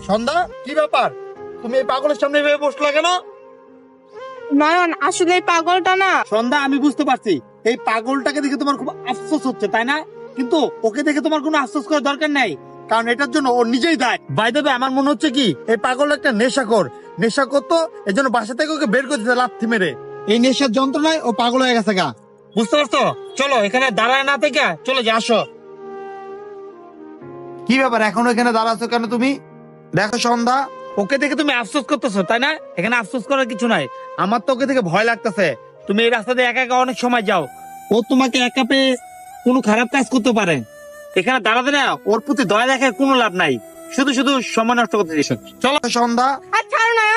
সন্ধ্যা, কি ব্যাপার? তুমি এই পাগলের সামনে ভেবে বসলা কেন? নয়ন, আসলে এই পাগলটা না। সন্ধ্যা, আমি বুঝতে পারছি এই পাগলটাকে দেখে তোমার খুব আফসোস হচ্ছে, তাই না? কিন্তু ওকে দেখে তোমার কোনো আফসোস করার দরকার নাই, কারণ এটার জন্য ও নিজেই দায়। বাই দ্য ওয়ে, আমার মনে হচ্ছে কি এই পাগল একটা নেশাখোর তো, এই জন্য বাসা থেকে ওকে বের করে দিতে লাথি মেরে। এই নেশার যন্ত্রণায় ও পাগল হয়ে গেছে গা। বুঝতে পারছো? চলো এখানে দাঁড়ায় না থেকে চলে যা, আসো। কি ব্যাপার, এখনো এখানে দাঁড়াচ্ছ কেন তুমি? দেখো সন্ধ্যা, ওকে দেখে তুমি আফসোস করতেছো, তাই না? এখানে আফসোস করার কিছু নাই। আমার তো ওকে দেখে ভয় লাগতেছে। তুমি এই রাস্তা দিয়ে একা একা অনেক সময় যাও, ও তোমাকে একা পেয়ে কোনো খারাপ কাজ করতে পারে। এখানে দাঁড়াতে না, ওর প্রতি দয়া দেখার কোনো লাভ নাই, শুধু শুধু সময় নষ্ট করতে দিস। চলো সন্ধ্যা। আর ছাড়ো নয়ন।